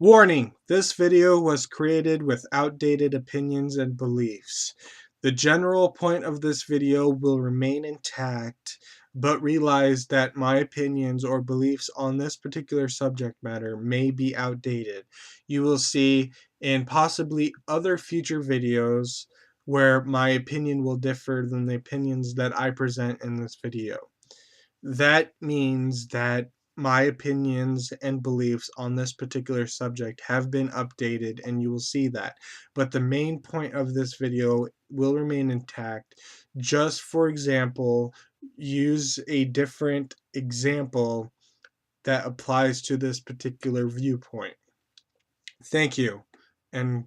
Warning: this video was created with outdated opinions and beliefs. The general point of this video will remain intact, but realize that my opinions or beliefs on this particular subject matter may be outdated. You will see in possibly other future videos where my opinion will differ than the opinions that I present in this video. That means that my opinions and beliefs on this particular subject have been updated, and you will see that. But the main point of this video will remain intact. Just for example, use a different example that applies to this particular viewpoint. Thank you. And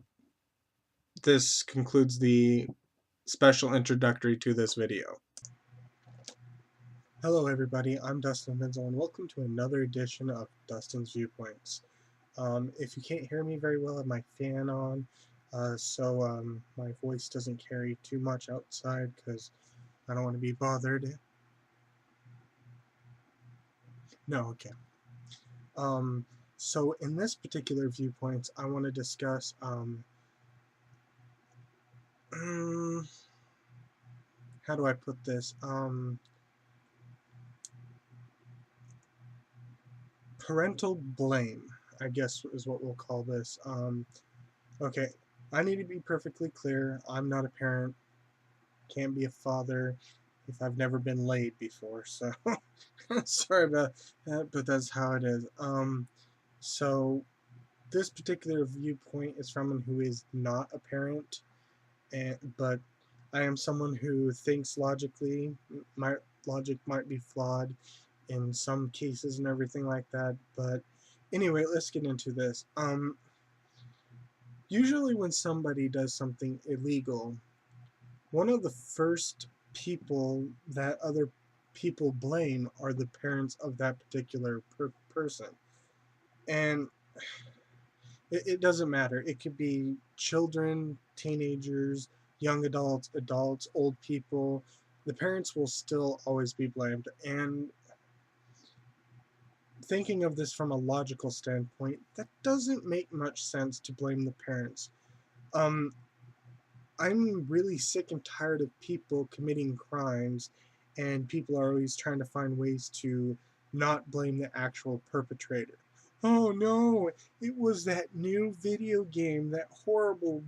this concludes the special introductory to this video. Hello everybody, I'm Dustin Benzel and welcome to another edition of Dustin's Viewpoints. If you can't hear me very well, I have my fan on, so my voice doesn't carry too much outside because I don't want to be bothered. No, okay. So in this particular Viewpoints, I want to discuss, how do I put this? Parental blame, I guess is what we'll call this. Okay, I need to be perfectly clear. I'm not a parent, can't be a father if I've never been laid before, so sorry about that, but that's how it is. So this particular viewpoint is from someone who is not a parent, but I am someone who thinks logically. My logic might be flawed in some cases and everything like that, but anyway, let's get into this. Usually when somebody does something illegal, one of the first people that other people blame are the parents of that particular person. And it doesn't matter. It could be children, teenagers, young adults, adults, old people. The parents will still always be blamed. And thinking of this from a logical standpoint, that doesn't make much sense to blame the parents. I'm really sick and tired of people committing crimes, and people are always trying to find ways to not blame the actual perpetrator. Oh no, it was that new video game, that horrible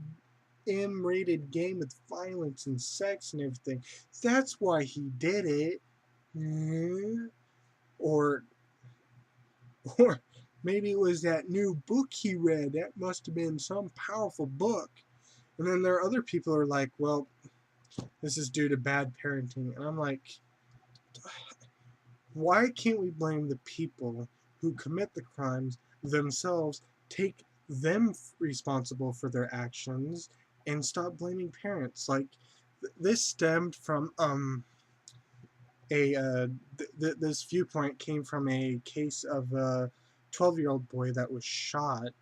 M-rated game with violence and sex and everything. That's why he did it. Or or maybe it was that new book he read. That must have been some powerful book. And then there are other people who are like, well, this is due to bad parenting. And I'm like, why can't we blame the people who commit the crimes themselves, take them responsible for their actions, and stop blaming parents? Like, this stemmed from this viewpoint came from a case of a 12-year-old boy that was shot,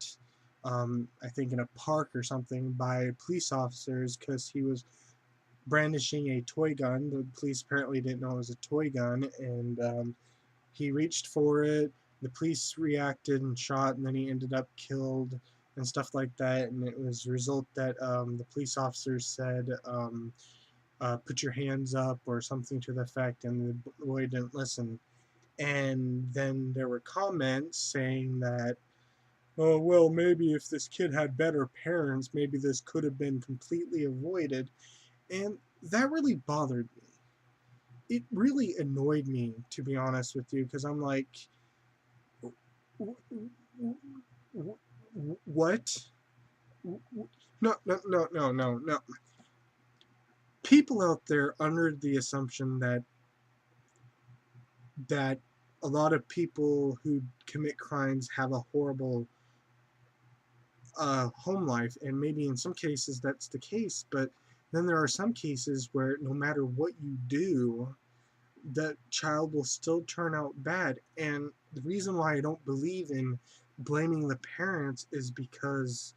I think in a park or something, by police officers because he was brandishing a toy gun. The police apparently didn't know it was a toy gun, and he reached for it. The police reacted and shot, and then he ended up killed and stuff like that. And it was a result that the police officers said, put your hands up or something to the effect, and the boy didn't listen. And then there were comments saying that, oh, well, maybe if this kid had better parents, maybe this could have been completely avoided. And that really bothered me. It really annoyed me, to be honest with you, because I'm like, what? No, no, no, no, no, no. People out there under the assumption that a lot of people who commit crimes have a horrible home life, and maybe in some cases that's the case, but then there are some cases where no matter what you do, that child will still turn out bad. And the reason why I don't believe in blaming the parents is because,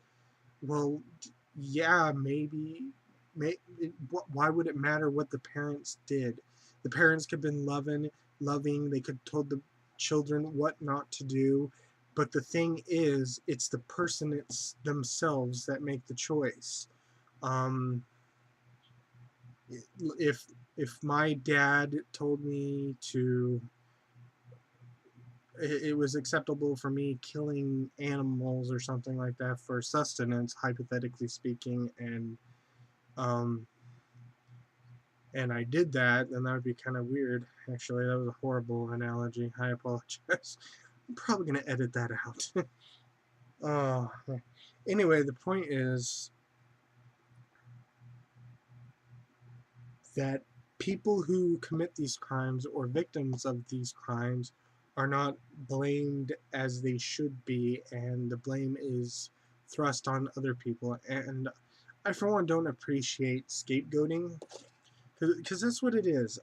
well, yeah, maybe, why would it matter what the parents did? The parents could have been loving, they could have told the children what not to do, But the thing is, it's the person themselves that make the choice. Um, if if my dad told me to, it was acceptable for me killing animals or something like that for sustenance, hypothetically speaking, um, and I did that, then that would be kind of weird. Actually, that was a horrible analogy. I apologize. I'm probably gonna edit that out. uh, anyway, the point is that people who commit these crimes or victims of these crimes are not blamed as they should be, and the blame is thrust on other people. And I, for one, don't appreciate scapegoating, because that's what it is.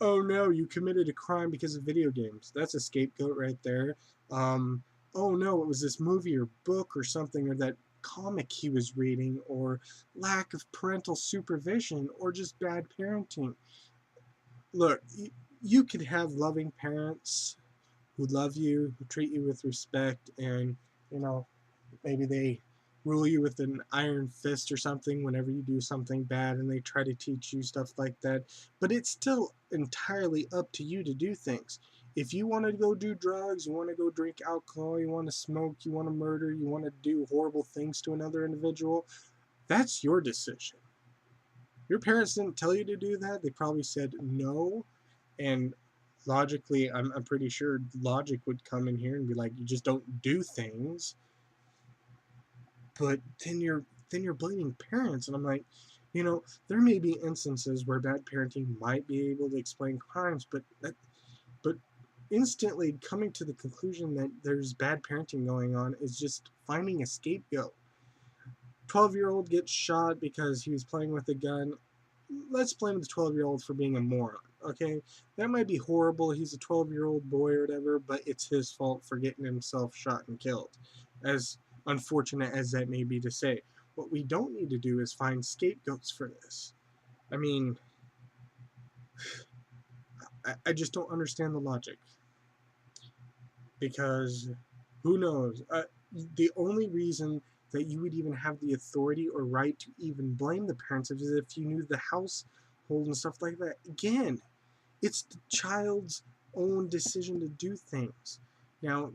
Oh no, you committed a crime because of video games. That's a scapegoat right there. Um, oh no, it was this movie or book or something, or that comic he was reading, or lack of parental supervision, or just bad parenting. Look, you could have loving parents who love you, who treat you with respect, and you know, maybe they rule you with an iron fist or something whenever you do something bad, and they try to teach you stuff like that. But it's still entirely up to you to do things. If you want to go do drugs, you want to go drink alcohol, you want to smoke, you want to murder, you want to do horrible things to another individual, that's your decision. Your parents didn't tell you to do that. They probably said no. And logically, I'm pretty sure logic would come in here and be like, you just don't do things. But then you're blaming parents, and I'm like, there may be instances where bad parenting might be able to explain crimes, but instantly coming to the conclusion that there's bad parenting going on is just finding a scapegoat. 12-year-old gets shot because he was playing with a gun. Let's blame the 12-year-old for being a moron. Okay, that might be horrible. He's a 12-year-old boy or whatever, but it's his fault for getting himself shot and killed. As unfortunate as that may be to say, what we don't need to do is find scapegoats for this. I mean, I just don't understand the logic, because who knows? The only reason that you would even have the authority or right to even blame the parents is if you knew the household and stuff like that. Again, it's the child's own decision to do things. Now,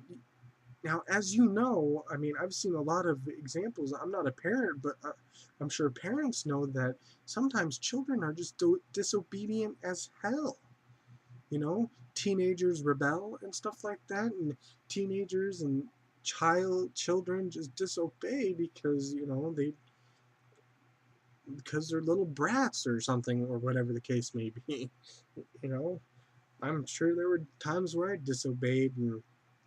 as you know, I mean, I've seen a lot of examples. I'm not a parent, but I'm sure parents know that sometimes children are just disobedient as hell. Teenagers rebel and stuff like that, and teenagers and children just disobey because they're little brats or something, or whatever the case may be. you know I'm sure there were times where I disobeyed and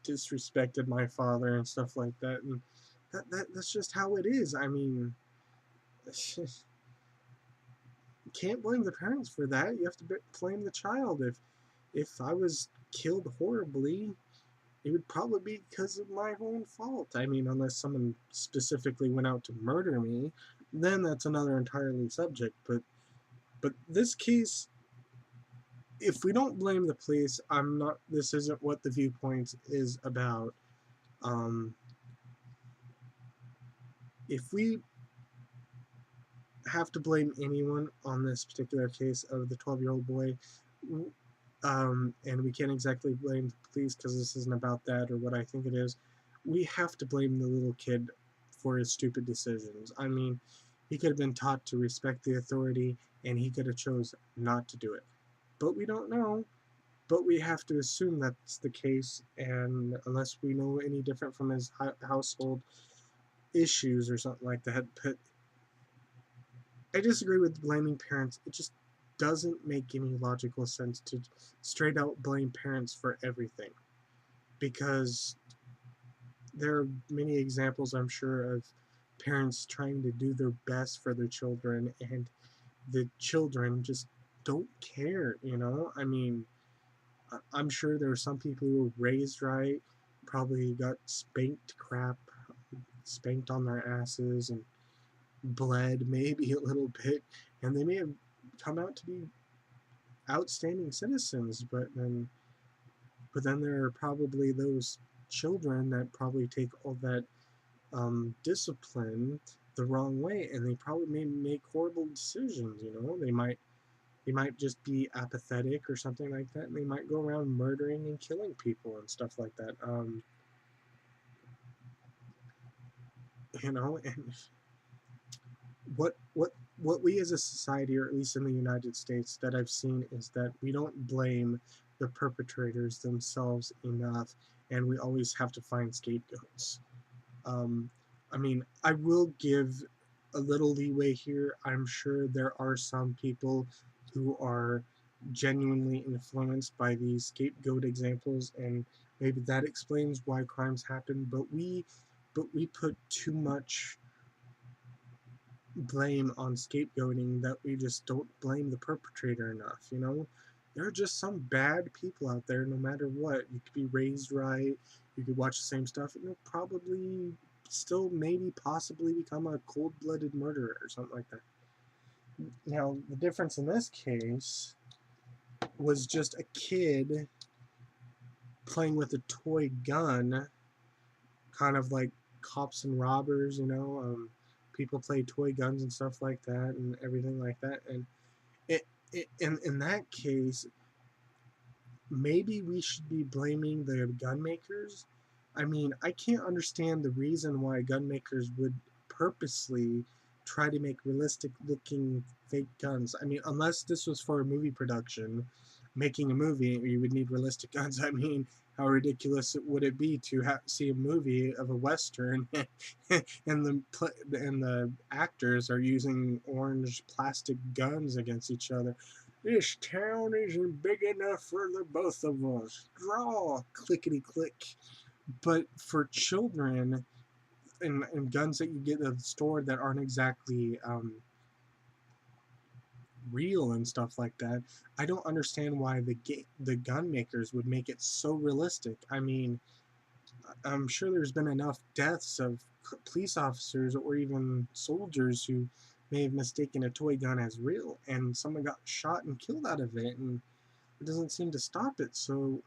disrespected my father and stuff like that, and that's just how it is. I mean, can't blame the parents for that. You have to blame the child. If I was killed horribly, it would probably be because of my own fault. I mean, unless someone specifically went out to murder me, then that's another entirely subject. But this case, if we don't blame the police, I'm not. This isn't what the Viewpoints is about. Um, if we have to blame anyone on this particular case of the 12-year-old boy, and we can't exactly blame the police because this isn't about that or what I think it is, we have to blame the little kid for his stupid decisions. I mean, he could have been taught to respect the authority, and he could have chose not to do it. But we don't know. But we have to assume that's the case, and unless we know any different from his household issues or something like that. But I disagree with blaming parents. It just doesn't make any logical sense to straight out blame parents for everything, because there are many examples, I'm sure, of parents trying to do their best for their children, and the children just don't care. I mean, I'm sure there are some people who were raised right, probably got spanked on their asses and bled maybe a little bit, and they may have come out to be outstanding citizens, but then there are probably those children that probably take all that discipline the wrong way, and they probably may make horrible decisions. They might just be apathetic or something like that, and they might go around murdering and killing people and stuff like that. And what we as a society, or at least in the United States, that I've seen is that we don't blame the perpetrators themselves enough, and we always have to find scapegoats. Um, I mean, I will give a little leeway here. I'm sure there are some people who are genuinely influenced by these scapegoat examples, and maybe that explains why crimes happen. But we put too much blame on scapegoating that we just don't blame the perpetrator enough. There are just some bad people out there no matter what. You could be raised right, you could watch the same stuff, and you'll probably still maybe possibly become a cold-blooded murderer or something like that. Now, the difference in this case was just a kid playing with a toy gun, kind of like cops and robbers. People play toy guns and stuff like that and everything like that. And in that case, maybe we should be blaming the gun makers. I mean, I can't understand the reason why gun makers would purposely try to make realistic looking fake guns. I mean, unless this was for a movie production, making a movie, you would need realistic guns. I mean, how ridiculous would it be to see a movie of a western and the actors are using orange plastic guns against each other? This town isn't big enough for the both of us. Draw, clickety click. But for children and guns that you get at the store that aren't exactly real and stuff like that, I don't understand why the gun makers would make it so realistic. I mean, I'm sure there's been enough deaths of police officers or even soldiers who may have mistaken a toy gun as real, and someone got shot and killed out of it, and it doesn't seem to stop it. So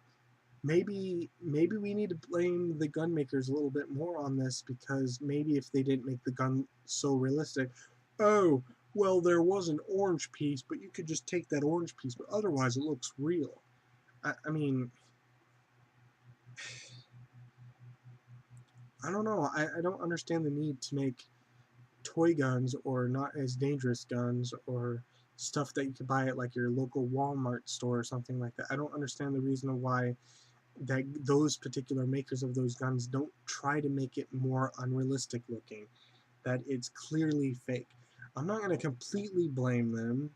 maybe we need to blame the gun makers a little bit more on this, because maybe if they didn't make the gun so realistic, oh, well, there was an orange piece, but you could just take that orange piece, but otherwise it looks real. I mean, I don't know. I don't understand the need to make toy guns or not as dangerous guns or stuff that you could buy at like your local Walmart store or something like that. I don't understand the reason why that those particular makers of those guns don't try to make it more unrealistic looking, that it's clearly fake. I'm not going to completely blame them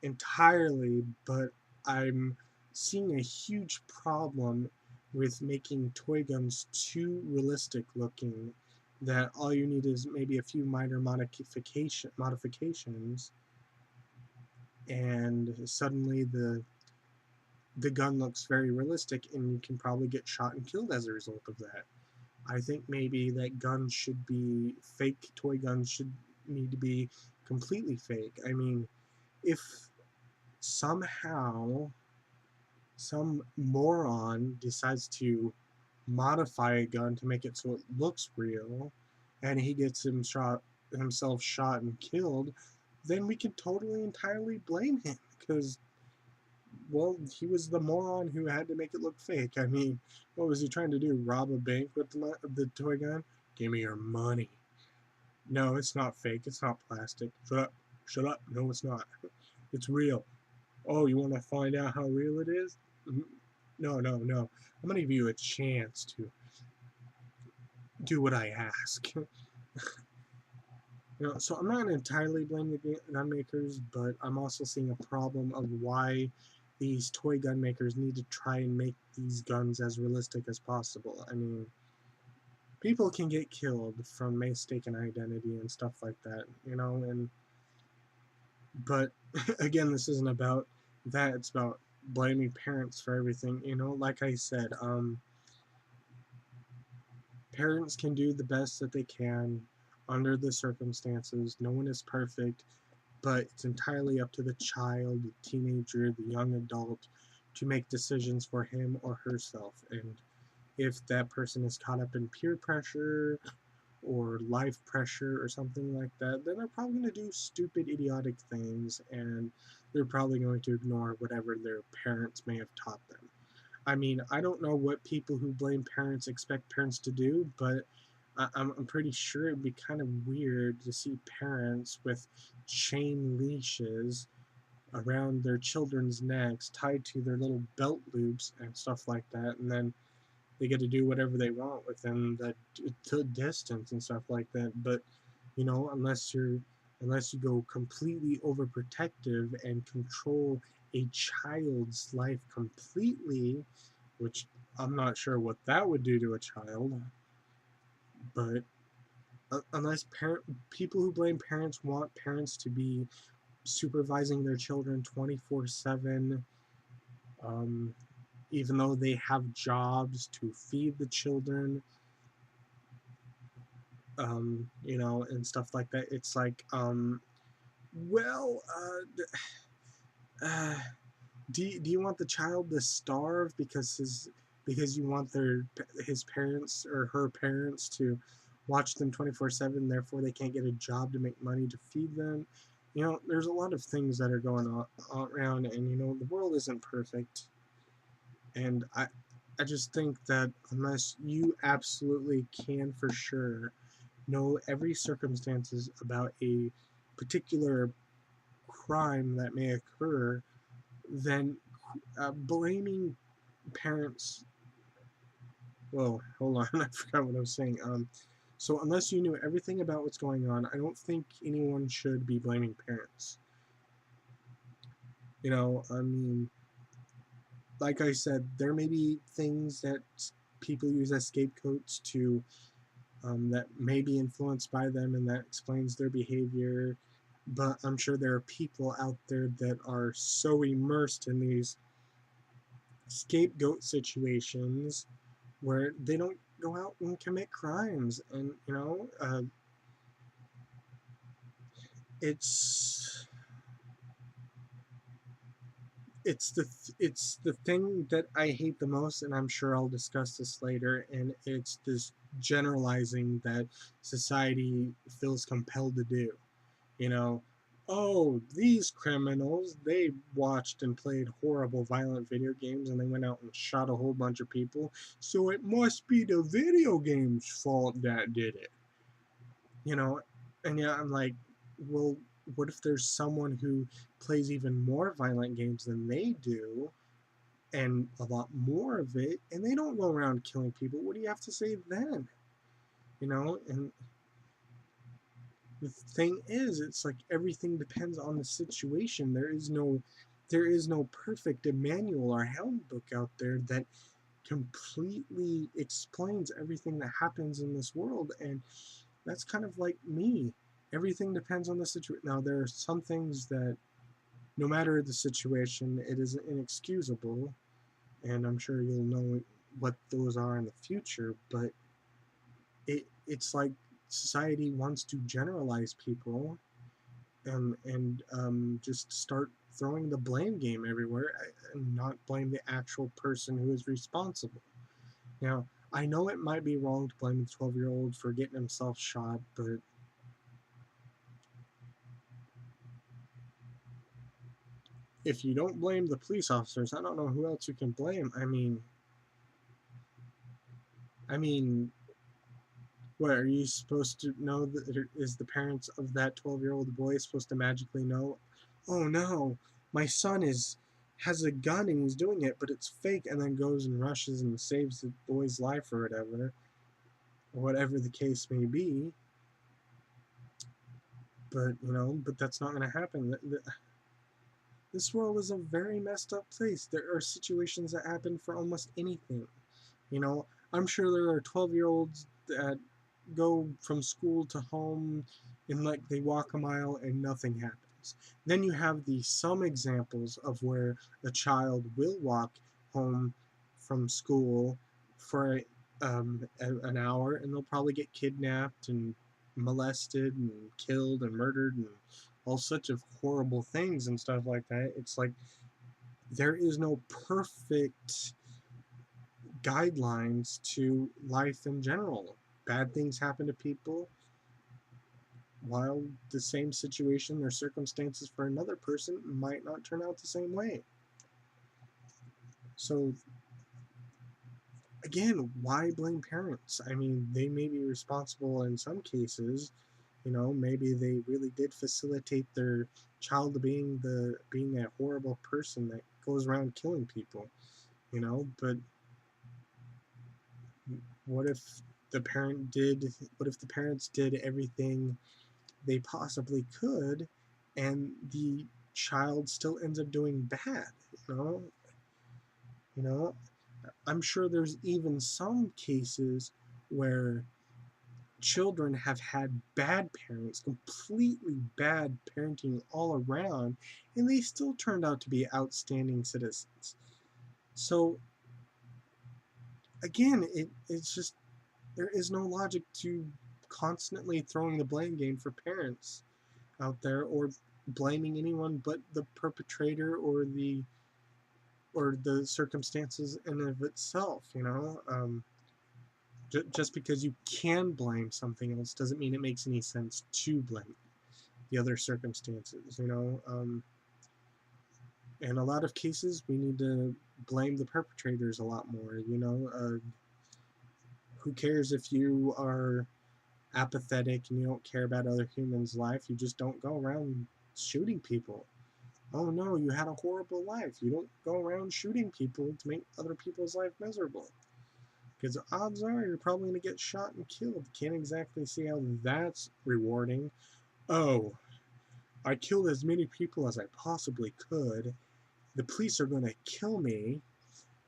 entirely, but I'm seeing a huge problem with making toy guns too realistic looking, that all you need is maybe a few minor modifications, and suddenly the gun looks very realistic, and you can probably get shot and killed as a result of that. I think maybe that guns should be fake, toy guns should need to be completely fake. I mean, if somehow some moron decides to modify a gun to make it so it looks real, and he gets himself shot and killed, then we could totally entirely blame him, because, well, he was the moron who had to make it look fake. I mean, what was he trying to do? Rob a bank with the toy gun? Give me your money. No, it's not fake. It's not plastic. Shut up. Shut up. No, it's not. It's real. Oh, you want to find out how real it is? No, no, no. I'm going to give you a chance to do what I ask. So I'm not going to entirely blame the gun makers, but I'm also seeing a problem of why these toy gun makers need to try and make these guns as realistic as possible. I mean, people can get killed from mistaken identity and stuff like that, and but again, this isn't about that. It's about blaming parents for everything. Like I said, parents can do the best that they can under the circumstances. No one is perfect, but it's entirely up to the child, the teenager, the young adult to make decisions for him or herself. And if that person is caught up in peer pressure or life pressure or something like that, then they're probably going to do stupid, idiotic things, and they're probably going to ignore whatever their parents may have taught them. I mean, I don't know what people who blame parents expect parents to do, but I'm pretty sure it'd be kind of weird to see parents with chain leashes around their children's necks tied to their little belt loops and stuff like that, and then they get to do whatever they want within that distance and stuff like that. But unless you go completely overprotective and control a child's life completely, which I'm not sure what that would do to a child, but unless people who blame parents want parents to be supervising their children 24/7, um, even though they have jobs to feed the children, and stuff like that. It's like, well, uh, do you want the child to starve because you want his parents or her parents to watch them 24/7, therefore they can't get a job to make money to feed them? There's a lot of things that are going on around, and the world isn't perfect. And I just think that unless you absolutely can for sure know every circumstances about a particular crime that may occur, then blaming parents. Whoa, hold on, I forgot what I was saying. So unless you knew everything about what's going on, I don't think anyone should be blaming parents. I mean, like I said, there may be things that people use as scapegoats to that may be influenced by them, and that explains their behavior. But I'm sure there are people out there that are so immersed in these scapegoat situations where they don't go out and commit crimes. And it's it's the thing that I hate the most, and I'm sure I'll discuss this later. And it's this generalizing that society feels compelled to do. you know, oh, these criminals, they watched and played horrible, violent video games and they went out and shot a whole bunch of people, so it must be the video game's fault that did it. You know, and yeah, I'm like, well, what if there's someone who plays even more violent games than they do and a lot more of it, and they don't go around killing people? What do you have to say then? And the thing is, it's like everything depends on the situation. There is no perfect manual or handbook out there that completely explains everything that happens in this world. And that's kind of like me. Everything depends on the situation. Now, there are some things that, no matter the situation, it is inexcusable, and I'm sure you'll know what those are in the future. But it's like society wants to generalize people, and just start throwing the blame game everywhere and not blame the actual person who is responsible. Now, I know it might be wrong to blame the 12-year-old for getting himself shot, but if you don't blame the police officers, I don't know who else you can blame. I mean, what are you supposed to know? That is the parents of that 12-year-old boy supposed to magically know? Oh no, my son has a gun and he's doing it, but it's fake, and then goes and rushes and saves the boy's life or whatever the case may be. But that's not going to happen. This world is a very messed up place. There are situations that happen for almost anything. You know, I'm sure there are 12-year-olds that go from school to home and like they walk a mile and nothing happens. Then you have the some examples of where a child will walk home from school for an hour, and they'll probably get kidnapped and molested and killed and murdered and all such of horrible things and stuff like that. It's like there is no perfect guidelines to life in general. Bad things happen to people, while the same situation or circumstances for another person might not turn out the same way. So again, why blame parents? I mean, they may be responsible in some cases. Maybe they really did facilitate their child being a horrible person that goes around killing people. But what if what if the parents did everything they possibly could, and the child still ends up doing bad? You know, you know, I'm sure there's even some cases where children have had bad parents, completely bad parenting all around, and they still turned out to be outstanding citizens. So again, it's just, there is no logic to constantly throwing the blame game for parents out there, or blaming anyone but the perpetrator or the circumstances in and of itself. Just because you can blame something else doesn't mean it makes any sense to blame the other circumstances. In a lot of cases, we need to blame the perpetrators a lot more. Who cares if you are apathetic and you don't care about other humans' life? You just don't go around shooting people. Oh no, you had a horrible life. You don't go around shooting people to make other people's life miserable. Because odds are you're probably going to get shot and killed. Can't exactly see how that's rewarding. Oh, I killed as many people as I possibly could. The police are going to kill me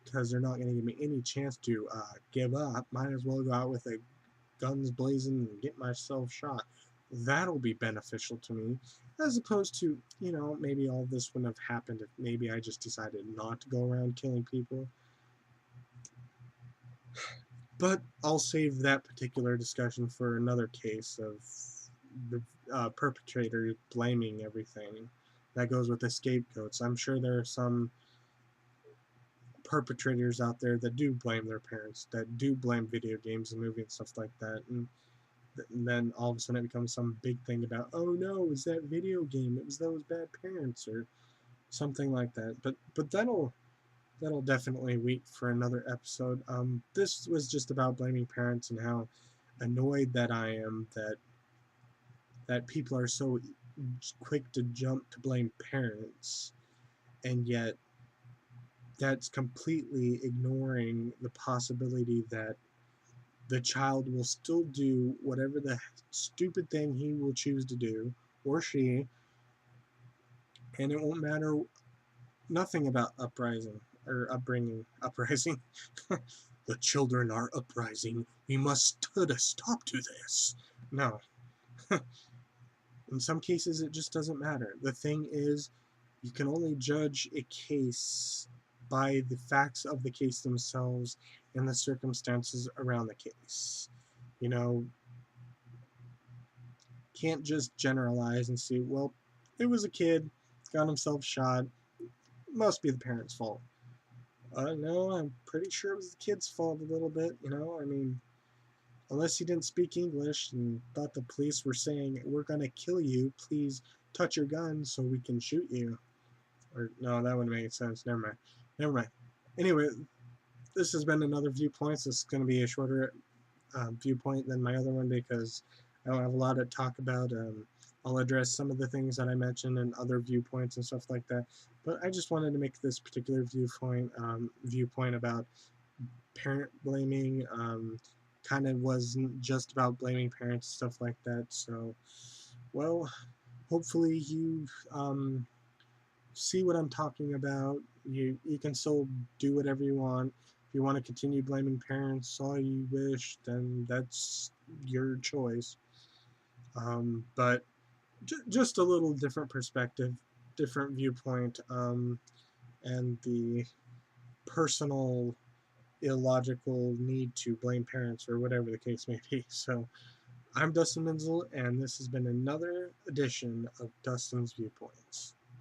because they're not going to give me any chance to give up. Might as well go out with a guns blazing and get myself shot. That'll be beneficial to me, as opposed to, maybe all this wouldn't have happened if maybe I just decided not to go around killing people. But I'll save that particular discussion for another case of the perpetrator blaming everything. That goes with the scapegoats. I'm sure there are some perpetrators out there that do blame their parents, that do blame video games and movies and stuff like that, and then all of a sudden it becomes some big thing about, oh no, it was that video game, it was those bad parents, or something like that. But that'll definitely wait for another episode. This was just about blaming parents and how annoyed that I am that people are so quick to jump to blame parents, and yet that's completely ignoring the possibility that the child will still do whatever the stupid thing he will choose to do, or she, and it won't matter nothing about uprising. The children are uprising. We must put a stop to this. No. In some cases, it just doesn't matter. The thing is, you can only judge a case by the facts of the case themselves and the circumstances around the case. You know, can't just generalize and say, well, it was a kid, got himself shot, must be the parents' fault. No, I'm pretty sure it was the kid's fault a little bit. I mean, unless he didn't speak English and thought the police were saying, we're going to kill you, please touch your gun so we can shoot you. Or, no, that wouldn't make sense. Never mind. Anyway, this has been another Viewpoints. This is going to be a shorter viewpoint than my other one because I don't have a lot to talk about. I'll address some of the things that I mentioned and other viewpoints and stuff like that. But I just wanted to make this particular viewpoint about parent blaming. Kind of wasn't just about blaming parents, stuff like that. So, well, hopefully you see what I'm talking about. You can still do whatever you want. If you want to continue blaming parents all you wish, then that's your choice. But just a little different perspective, different viewpoint, and the personal illogical need to blame parents or whatever the case may be. So I'm Dustin Benzel, and this has been another edition of Dustin's Viewpoints.